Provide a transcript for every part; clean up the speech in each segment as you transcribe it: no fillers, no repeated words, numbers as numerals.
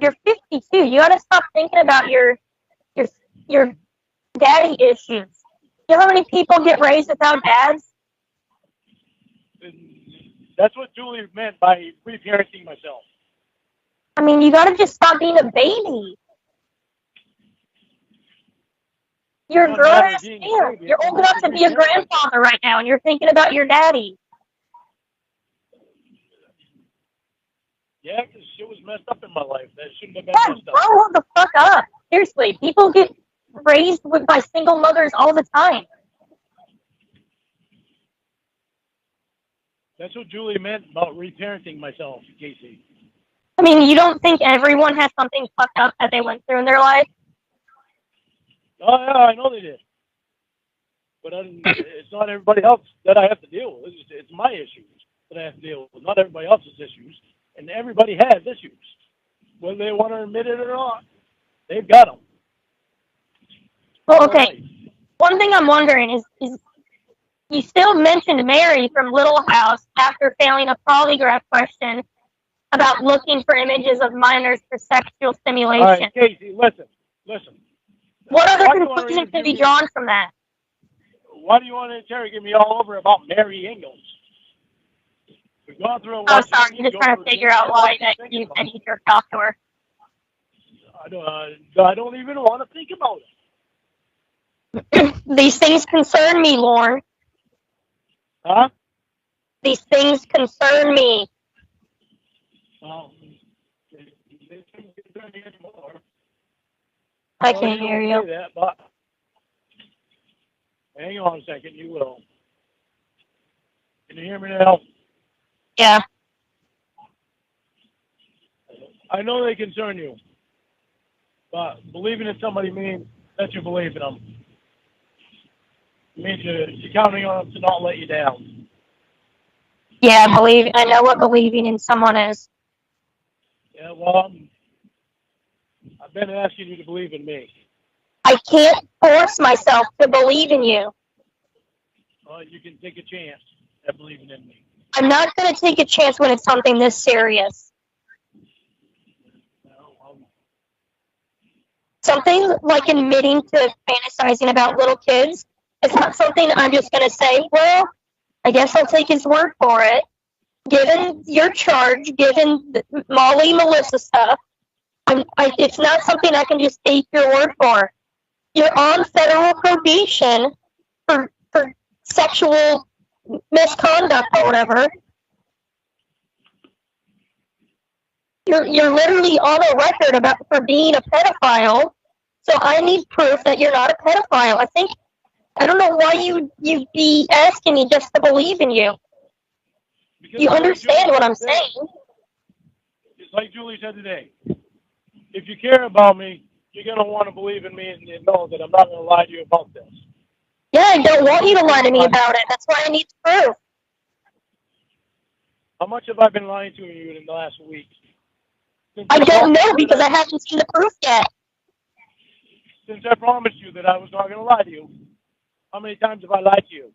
You're 52. You gotta stop thinking about your your daddy issues. You know how many people get raised without dads? And that's what Julie meant by reparenting myself. I mean, you gotta just stop being a baby. You're a It's not a grown matter of ass being a man. baby. You're It's a old matter enough of to be a reparenting myself. grandfather right now, and you're thinking about your daddy. Yeah, because shit was messed up in my life. That shouldn't have been Yeah, messed up. grow the fuck up. Seriously, people get raised by single mothers all the time. That's what Julie meant about reparenting myself, Casey. I mean, you don't think everyone has something fucked up that they went through in their life? Oh, yeah, I know they did. But it's not everybody else that I have to deal with. It's my issues that I have to deal with, not everybody else's issues. And everybody has issues. Whether they want to admit it or not, they've got them. Well, okay. One thing I'm wondering is you still mentioned Mary from Little House after failing a polygraph question about looking for images of minors for sexual stimulation. All right, Casey, listen. What other conclusion can be drawn from that? Why do you want to interrogate me all over about Mary Ingalls? We've gone through Oh, sorry, I'm just trying to figure out why that you jerked off to her. I don't even want to think about it. These things concern me, Lauren. Huh? These things concern me. Well, they shouldn't concern me anymore. I can't hear you. That, but hang on a second, you will. Can you hear me now? Yeah. I know they concern you, but believing in somebody means that you believe in them. It means you're counting on them to not let you down. Yeah, I know what believing in someone is. Yeah, well, I've been asking you to believe in me. I can't force myself to believe in you. Well, you can take a chance at believing in me. I'm not going to take a chance when it's something this serious. Something like admitting to fantasizing about little kids, it's not something I'm just going to say, well, I guess I'll take his word for it. Given your charge, given the Molly, Melissa stuff, it's not something I can just take your word for. You're on federal probation for sexual misconduct or whatever. You're literally on a record for being a pedophile. So I need proof that you're not a pedophile. I don't know why you'd be asking me just to believe in you. Because you understand what I'm saying. It's like Julie said today. If you care about me, you're going to want to believe in me and know that I'm not going to lie to you about this. Yeah, I don't want you to lie to me about it. That's why I need proof. How much have I been lying to you in the last week? I don't know because I haven't seen the proof yet. Since I promised you that I was not going to lie to you, how many times have I lied to you?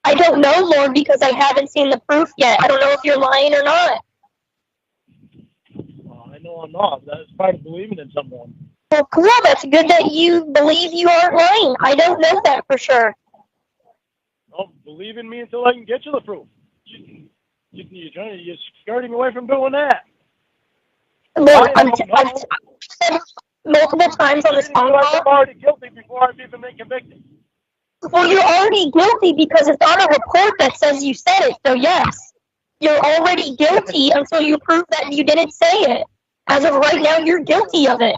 I don't know, Lord, because I haven't seen the proof yet. I don't know if you're lying or not. Well, I know I'm not. That's part of believing in someone. Well, cool. That's good that you believe you aren't lying. I don't know that for sure. Well, believe in me until I can get you the proof. You're skirting away from doing that. Lord, I've said multiple times on this phone call. I'm already guilty before I've even been convicted. Well, you're already guilty because it's on a report that says you said it. So yes, you're already guilty until you prove that you didn't say it. As of right now, you're guilty of it.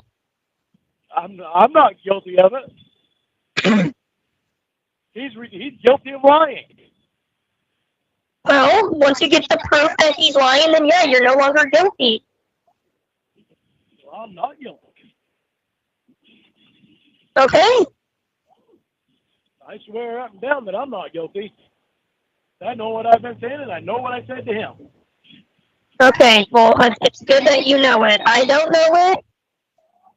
I'm not guilty of it. He's guilty of lying. Well, once you get the proof that he's lying, then yeah, you're no longer guilty. Well, I'm not guilty. Okay. I swear up and down that I'm not guilty. I know what I've been saying, and I know what I said to him. Okay, well, it's good that you know it. I don't know it,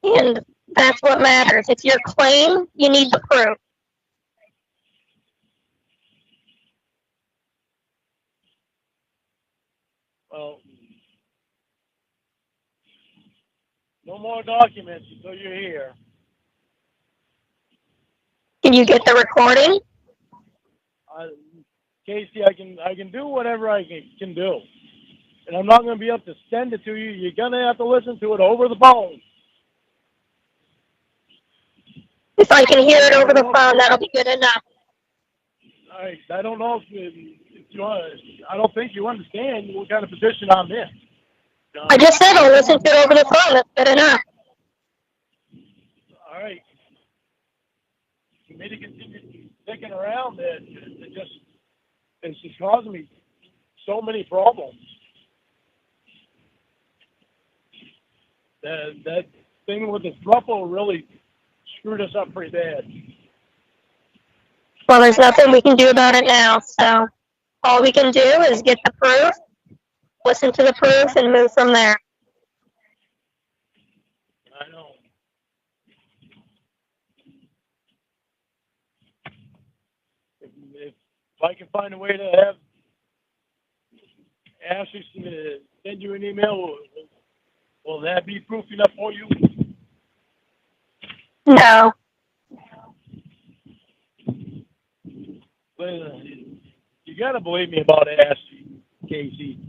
and that's what matters. It's your claim. You need the proof. Well, No more documents until you're here. Can you get the recording? Casey, I can do whatever I can do. And I'm not going to be able to send it to you. You're going to have to listen to it over the phone. If I can hear it over the phone, that'll be good enough. I don't know if you I don't think you understand what kind of position I'm in. I just said I'll listen to it over the phone. That's good enough. All right. For me to continue sticking around, it's just causing me so many problems. That thing with the thruple really screwed us up pretty bad. Well, there's nothing we can do about it now, so all we can do is get the proof, listen to the proof, and move from there. I know. If I can find a way to have Ashley send you an email, will that be proof enough for you? No. You got to believe me about Ashley, Casey.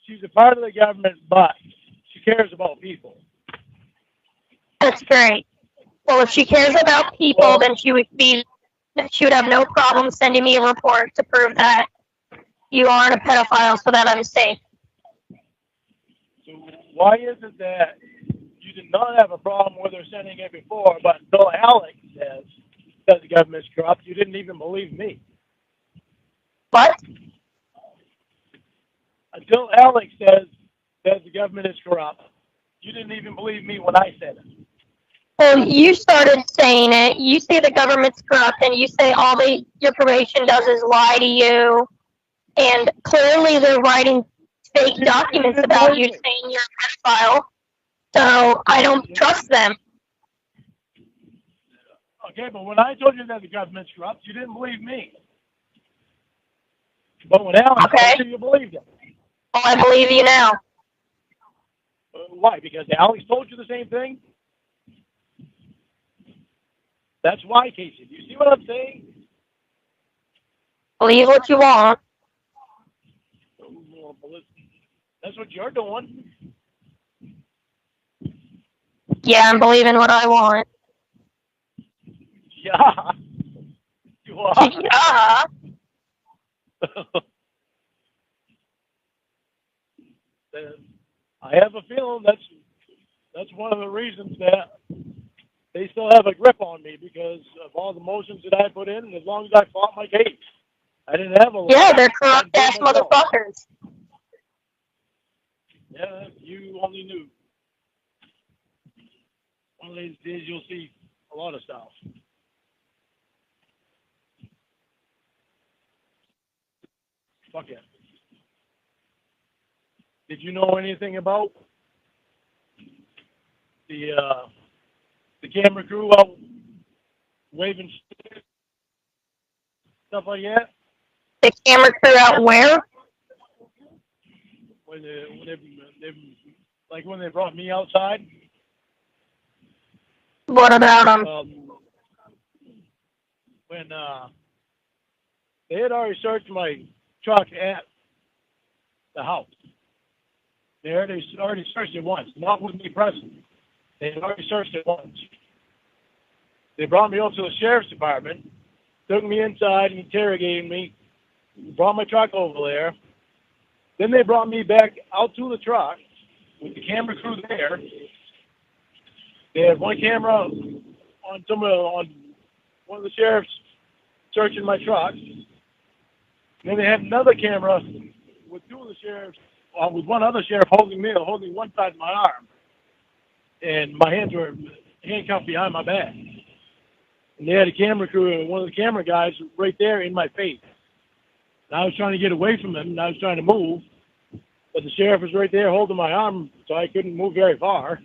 She's a part of the government, but she cares about people. That's great. Well, if she cares about people, then she would have no problem sending me a report to prove that you aren't a pedophile so that I'm safe. So why is it that you did not have a problem with her sending it before, but until Alex says that the government's corrupt, you didn't even believe me? What? Until Alex says that the government is corrupt, you didn't even believe me when I said it. Well, you started saying it. You say the government's corrupt, and you say your probation does is lie to you. And clearly they're writing fake documents about you saying you're a pedophile. So I don't trust them. Okay, but when I told you that the government's corrupt, you didn't believe me. But when Alex told you, you believed him. Well, I believe you now. Why? Because Alex told you the same thing? That's why, Casey. Do you see what I'm saying? Believe what you want. That's what you're doing. Yeah, I'm believing what I want. Yeah. You are. Yeah. I have a feeling that's one of the reasons that they still have a grip on me, because of all the motions that I put in, and as long as I fought my case. I didn't have a... Yeah, they're corrupt-ass motherfuckers. Yeah, you only knew. One of these days you'll see a lot of stuff. Fuck it. Did you know anything about the camera crew out waving stuff like that? The camera crew out where? When they brought me outside. What about them? When they had already searched my truck at the house. They already searched it once, not with me present. They had already searched it once. They brought me over to the sheriff's department, took me inside and interrogated me, brought my truck over there. Then they brought me back out to the truck with the camera crew there. They had one camera on one of the sheriffs searching my truck. And then they had another camera with two of the sheriffs, with one other sheriff holding one side of my arm. And my hands were handcuffed behind my back. And they had a camera crew and one of the camera guys right there in my face. And I was trying to get away from him, and I was trying to move. But the sheriff was right there holding my arm, so I couldn't move very far.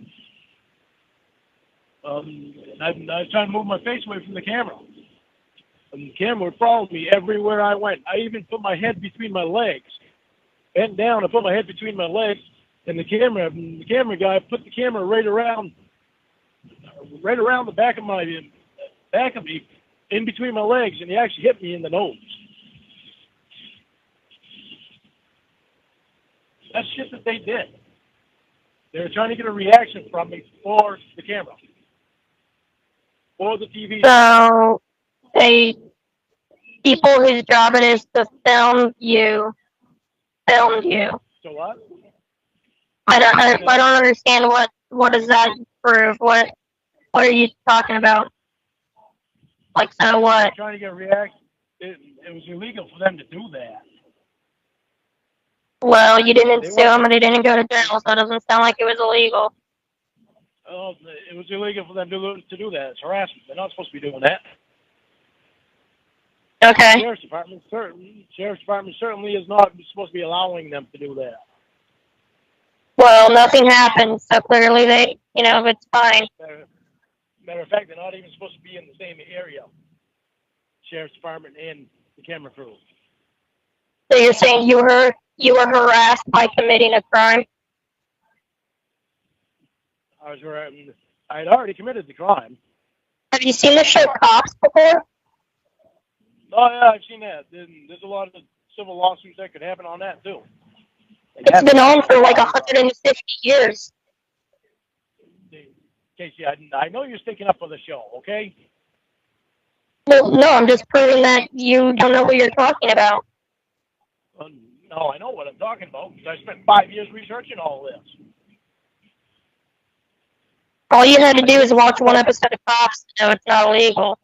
And I was trying to move my face away from the camera. And the camera would follow me everywhere I went. I even put my head between my legs. Bent down and put my head between my legs And the camera guy put the camera right around the back of me, in between my legs, and he actually hit me in the nose. That's shit that they did. They were trying to get a reaction from me for the camera, for the TV. So people whose job it is to film you, filmed you. So what? I don't understand what does that prove? What are you talking about? Like, so what? Trying to get a reaction. It was illegal for them to do that. Well, you didn't sue them and they didn't go to jail, so it doesn't sound like it was illegal. Oh, it was illegal for them to do that. It's harassment. They're not supposed to be doing that. Okay. Sheriff's Department certainly is not supposed to be allowing them to do that. Well, nothing happened, so clearly it's fine. Matter of fact, they're not even supposed to be in the same area. Sheriff's Department and the camera crew. So you're saying you were harassed by committing a crime? I had already committed the crime. Have you seen the show Cops before? Oh yeah, I've seen that. There's a lot of civil lawsuits that could happen on that too. It's been on for like 150 years. Casey, I know you're sticking up for the show, okay? Well, no, I'm just proving that you don't know what you're talking about. No, I know what I'm talking about because I spent 5 years researching all this. All you had to do is watch one episode of Cops to know it's not illegal.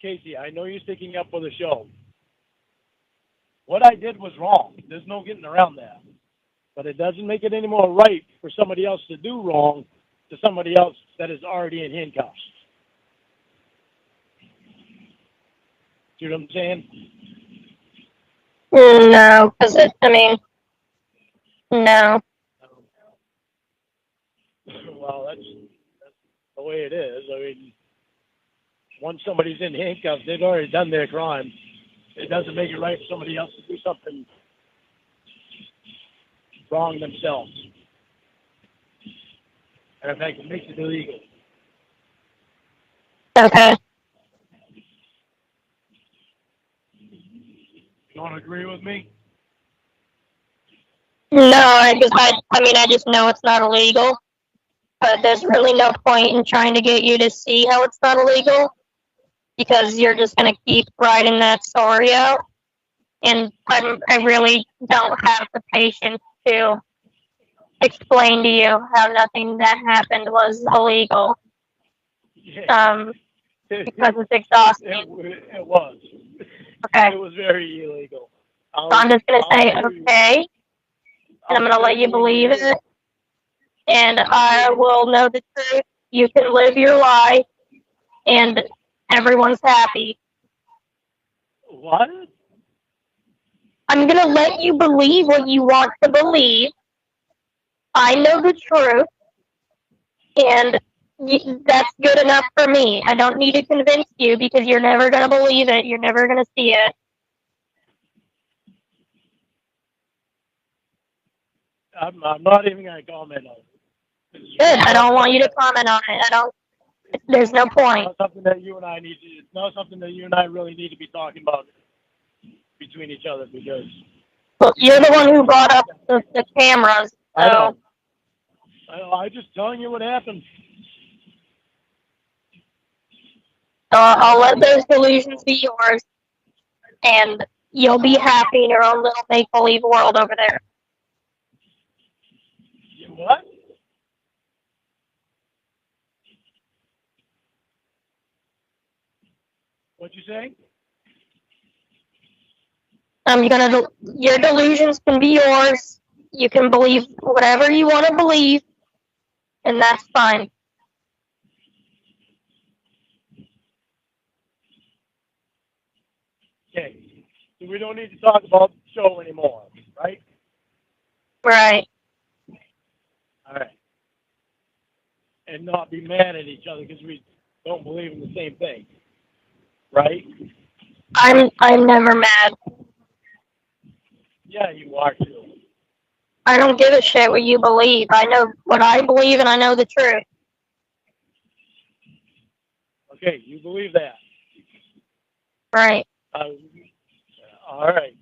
Casey, I know you're sticking up for the show. What I did was wrong. There's no getting around that. But it doesn't make it any more right for somebody else to do wrong to somebody else that is already in handcuffs. See what I'm saying? No, because no. Well, that's the way it is. I mean, once somebody's in handcuffs, they've already done their crime. It doesn't make it right for somebody else to do something wrong themselves. And in fact, it makes it illegal. Okay. You don't agree with me? No, I just know it's not illegal. But there's really no point in trying to get you to see how it's not illegal, because you're just going to keep writing that story out. And I really don't have the patience to explain to you how nothing that happened was illegal. Yeah. Because it's exhausting. It was. Okay. It was very illegal. So I'm just going to say, okay, and I'm going to let you believe it. And I will know the truth. You can live your life, and everyone's happy. What? I'm going to let you believe what you want to believe. I know the truth, and that's good enough for me. I don't need to convince you because you're never going to believe it. You're never going to see it. I'm not even going to comment on it. Good. I don't want you to comment on it. There's no point. It's not something that you and I it's not something that you and I really need to be talking about between each other because. Well, you're the one who brought up the cameras. So. I know. I'm just telling you what happened. So I'll let those delusions be yours, and you'll be happy in your own little make-believe world over there. What? What'd you say? Your delusions can be yours. You can believe whatever you want to believe, and that's fine. Okay. So we don't need to talk about the show anymore, right? Right. All right. And not be mad at each other because we don't believe in the same thing, right? I'm never mad. Yeah, you are too. I don't give a shit what you believe. I know what I believe, and I know the truth. Okay, you believe that. Right. All right.